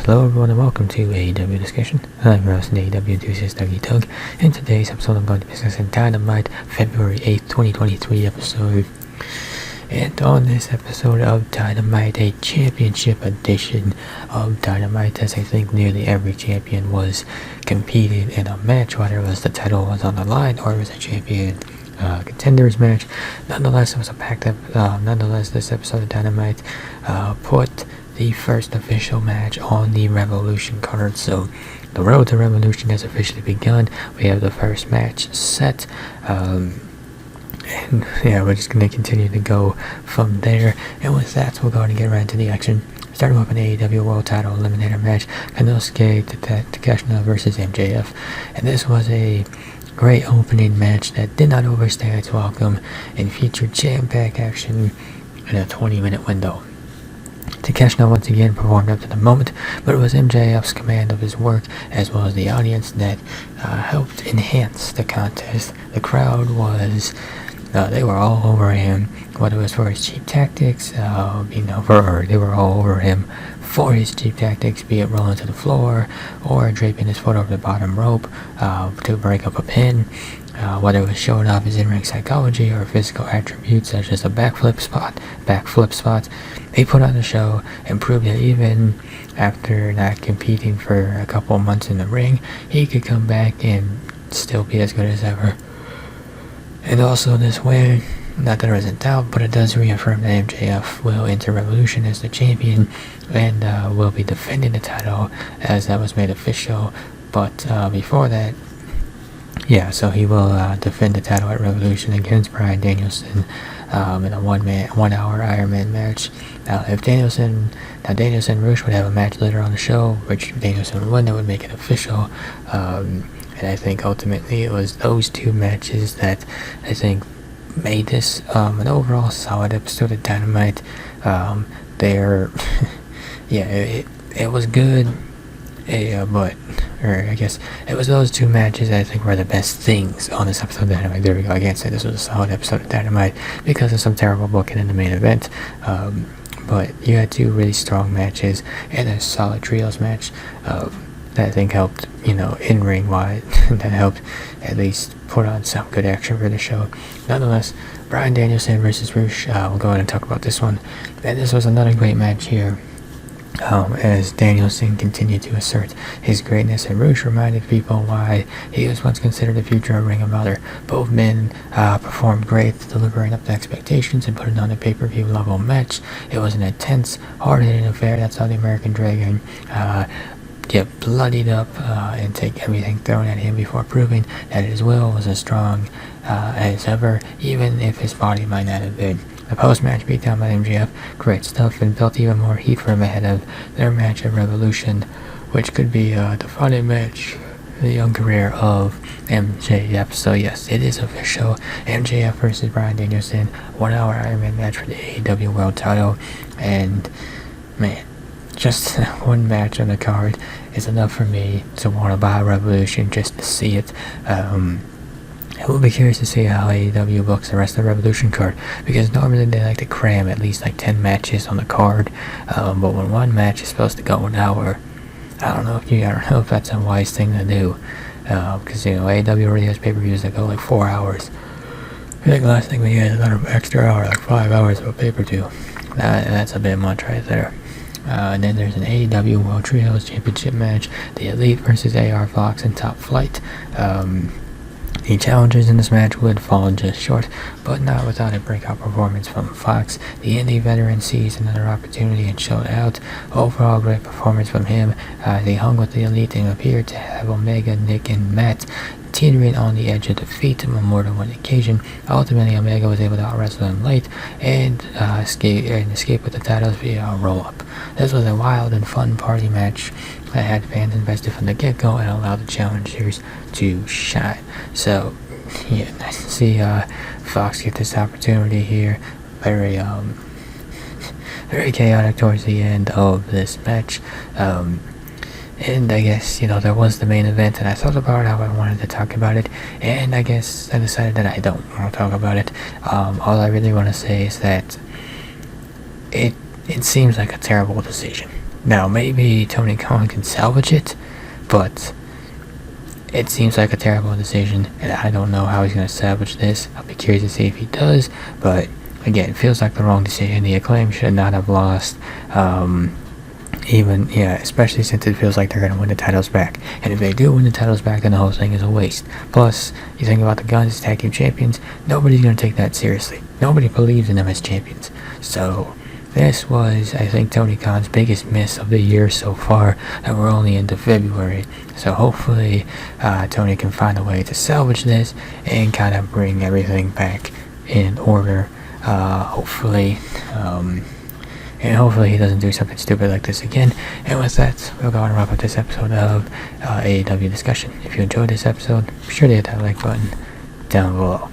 Hello everyone and welcome to AEW Discussion. I'm your host AEW enthusiast Dougie Tug. In today's episode I'm going to be discussing Dynamite February 8th, 2023 episode. And on this episode of Dynamite, a championship edition of Dynamite, as I think nearly every champion was competed in a match, whether it was the title was on the line or it was a champion contenders match. Nonetheless, it was a packed up. Nonetheless, this episode of Dynamite put the first official match on the Revolution card. So the road to Revolution has officially begun. We have the first match set. And yeah, we're just going to continue to go from there. And with that, we're going to get right into the action. Starting with an AEW World Title Eliminator match, Konosuke Takeshita versus MJF. And this was a great opening match that did not overstay its welcome and featured jam-packed action in a 20-minute window. Takeshita once again performed up to the moment, but it was MJF's command of his work as well as the audience that helped enhance the contest. The crowd was, they were all over him, whether it was for his cheap tactics, they were all over him for his cheap tactics, be it rolling to the floor or draping his foot over the bottom rope to break up a pin. Whether it was showing off his in-ring psychology or physical attributes such as a backflip spots, he put on the show and proved that even after not competing for a couple of months in the ring, he could come back and still be as good as ever. And also this win, not that there isn't doubt, but it does reaffirm that MJF will enter Revolution as the champion and will be defending the title as that was made official. But before that, so he will defend the title at Revolution against Bryan Danielson in a 1 hour Iron Man match. Now, if Danielson and Rush would have a match later on the show, which Danielson would win, that would make it official. And I think ultimately it was those two matches that I think made this an overall solid episode of Dynamite. It was good. I guess it was those two matches that I think were the best things on this episode of Dynamite. There we go. I can't say this was a solid episode of Dynamite because of some terrible booking in the main event. But you had two really strong matches and a solid trios match that I think helped, in-ring wise, that helped at least put on some good action for the show. Nonetheless, Bryan Danielson versus Rush, we'll go ahead and talk about this one. And this was another great match here. As Danielson continued to assert his greatness, and Rush reminded people why he was once considered the future of Ring of Honor. Both men performed great, delivering up to expectations and putting on a pay-per-view level match. It was an intense, hard-hitting affair. That's how the American Dragon get bloodied up and take everything thrown at him before proving that his will was as strong as ever, even if his body might not have been. The post-match beatdown by MJF, great stuff, and built even more heat for him ahead of their match at Revolution, which could be a defining match in the young career of MJF. So yes, it is official. MJF versus Bryan Danielson, 1 hour Iron Man match for the AEW World Title, and man, just one match on the card is enough for me to want to buy Revolution just to see it. I will be curious to see how AEW books the rest of the Revolution card, because normally they like to cram at least like 10 matches on the card, but when one match is supposed to go an hour, I don't know if that's a wise thing to do, because AEW already has pay-per-views that go like 4 hours. I think the last thing we had is another extra hour, like 5 hours of a pay-per-view. That's a bit much right there. And then there's an AEW World Trios Championship match, the Elite versus AR Fox and Top Flight. The challengers in this match would fall just short, but not without a breakout performance from Fox. The indie veteran seized another opportunity and showed out. Overall, great performance from him. They hung with the Elite and appeared to have Omega, Nick, and Matt teetering on the edge of defeat on more than one occasion. Ultimately, Omega was able to out-wrestle them late and escape with the titles via a roll-up. This was a wild and fun party match that had fans invested from the get-go and allowed the challengers to shine. So, yeah, nice to see Fox get this opportunity here. Very chaotic towards the end of this match. And I guess, there was the main event, and I thought about how I wanted to talk about it, and I guess I decided that I don't want to talk about it. All I really want to say is that it seems like a terrible decision. Now, maybe Tony Khan can salvage it, but it seems like a terrible decision, and I don't know how he's going to salvage this. I'll be curious to see if he does, but again, it feels like the wrong decision. The Acclaim should not have lost, especially since it feels like they're going to win the titles back. And if they do win the titles back, then the whole thing is a waste. Plus, you think about the Guns as tag team champions, nobody's going to take that seriously. Nobody believes in them as champions. So, this was, I think, Tony Khan's biggest miss of the year so far, and we're only into February. So hopefully, Tony can find a way to salvage this and kind of bring everything back in order. Hopefully he doesn't do something stupid like this again. And with that, we'll go on and wrap up this episode of AEW Discussion. If you enjoyed this episode, be sure to hit that like button down below.